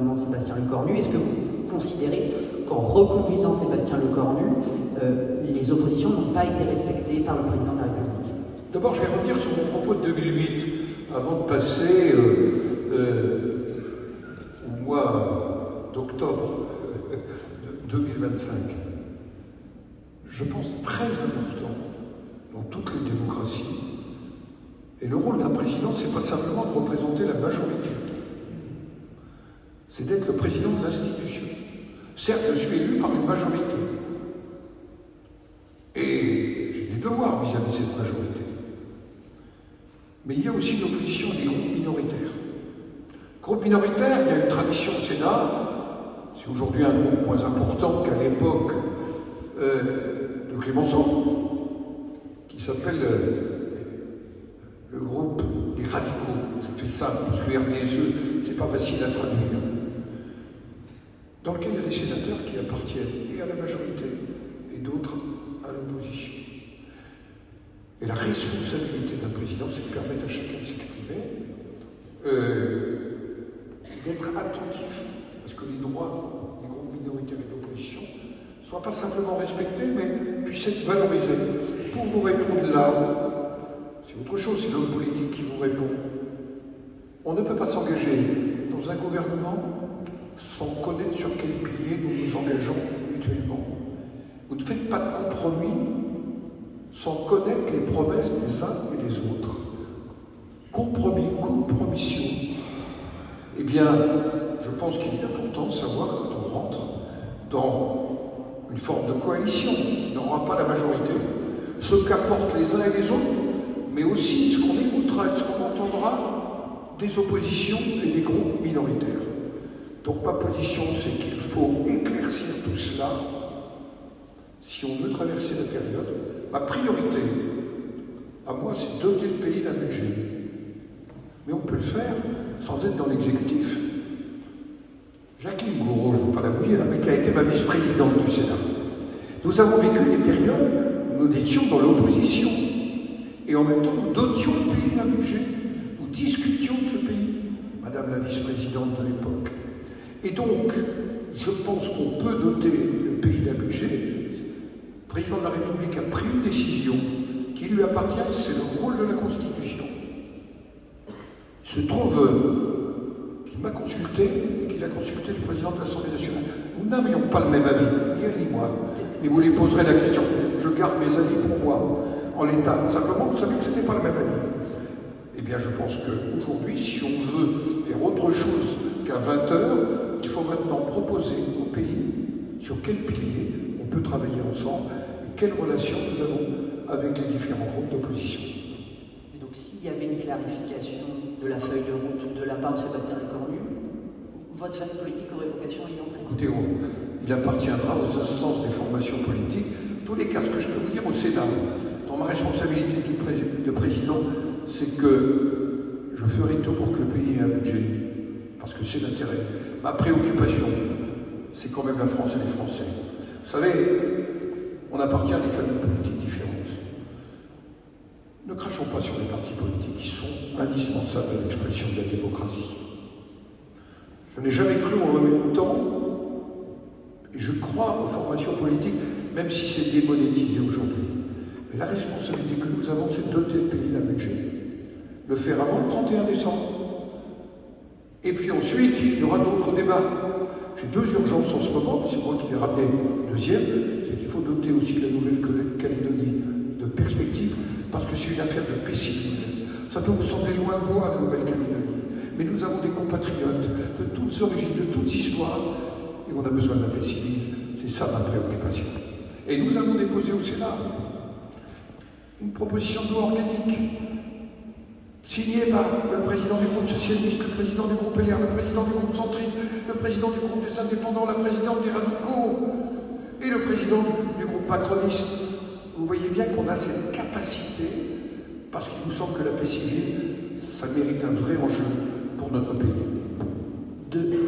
gouvernement Sébastien Lecornu. Est-ce que vous considérez qu'en reconduisant Sébastien Lecornu, les oppositions n'ont pas été respectées par le président de la République? D'abord, je vais revenir sur mon propos de 2008, avant de passer au mois d'octobre 2025. Je pense très important dans toutes les démocraties. Et le rôle d'un président, c'est pas simplement de représenter la majorité. C'est d'être le président de l'institution. Certes, je suis élu par une majorité. Et j'ai des devoirs vis-à-vis de cette majorité. Mais il y a aussi une opposition des groupes minoritaires. Groupe minoritaire, il y a une tradition au Sénat. C'est aujourd'hui un groupe moins important qu'à l'époque de Clémenceau, qui s'appelle le groupe des radicaux. Je fais simple, parce que RDSE, c'est pas facile à traduire. Dans lequel il y a des sénateurs qui appartiennent et à la majorité et d'autres à l'opposition. Et la responsabilité d'un président, c'est de permettre à chacun de s'exprimer, d'être attentif à ce que les droits des groupes minoritaires et de l'opposition ne soient pas simplement respectés, mais puissent être valorisés. Pour vous répondre là, c'est autre chose, c'est l'homme politique qui vous répond. On ne peut pas s'engager dans un gouvernement sans connaître sur quel pilier nous nous engageons mutuellement. Vous ne faites pas de compromis sans connaître les promesses des uns et des autres. Compromis, compromission. Eh bien, je pense qu'il est important de savoir quand on rentre dans une forme de coalition qui n'aura pas la majorité, ce qu'apportent les uns et les autres, mais aussi ce qu'on écoutera et ce qu'on entendra des oppositions et des groupes minoritaires. Donc ma position, c'est qu'il faut éclaircir tout cela si on veut traverser la période. Ma priorité, à moi, c'est de doter le pays d'un budget. Mais on peut le faire sans être dans l'exécutif. Jacqueline Gouraud, je ne veux pas la oublier, mais qui a été ma vice-présidente du Sénat. Nous avons vécu des périodes où nous étions dans l'opposition. Et en même temps, nous dotions le pays d'un budget. Nous discutions de ce pays, Madame la vice-présidente de l'époque. Et donc, je pense qu'on peut doter le pays d'un budget. Le président de la République a pris une décision qui lui appartient, c'est le rôle de la Constitution. Il se trouve qu'il m'a consulté et qu'il a consulté le président de l'Assemblée nationale. Nous n'avions pas le même avis, ni elle ni moi. Mais vous lui poserez la question. Je garde mes avis pour moi, en l'état. Simplement, vous savez que ce n'était pas le même avis. Eh bien, je pense qu'aujourd'hui, si on veut faire autre chose qu'à 20h, il faut maintenant proposer au pays sur quel pilier on peut travailler ensemble et quelles relations nous avons avec les différents groupes d'opposition. Et donc, s'il y avait une clarification de la feuille de route de la part de Sébastien Lecornu, votre famille politique aurait vocation à y entrer? Écoutez, il appartiendra aux instances des formations politiques. En tous les cas, ce que je peux vous dire au Sénat, dans ma responsabilité de président, c'est que je ferai tout pour que le pays ait un budget. Parce que c'est l'intérêt. Ma préoccupation, c'est quand même la France et les Français. Vous savez, on appartient à des familles politiques différentes. Ne crachons pas sur les partis politiques qui sont indispensables à l'expression de la démocratie. Je n'ai jamais cru en même temps, et je crois aux formations politiques, même si c'est démonétisé aujourd'hui. Mais la responsabilité que nous avons, c'est de doter le pays d'un budget. Le faire avant le 31 décembre. Et puis ensuite, il y aura d'autres débats. J'ai deux urgences en ce moment, c'est moi qui l'ai rappelé. Deuxième, c'est qu'il faut doter aussi la Nouvelle-Calédonie de perspectives, parce que c'est une affaire de paix civile. Ça peut vous sembler loin de moi, la Nouvelle-Calédonie. Mais nous avons des compatriotes de toutes origines, de toutes histoires, et on a besoin de la paix civile. C'est ça ma préoccupation. Et nous avons déposé au Sénat une proposition de loi organique signé par le président du groupe socialiste, le président du groupe LR, le président du groupe centriste, le président du groupe des indépendants, la présidente des radicaux et le président du groupe macroniste. Vous voyez bien qu'on a cette capacité, parce qu'il nous semble que la paix civile, ça mérite un vrai enjeu pour notre pays.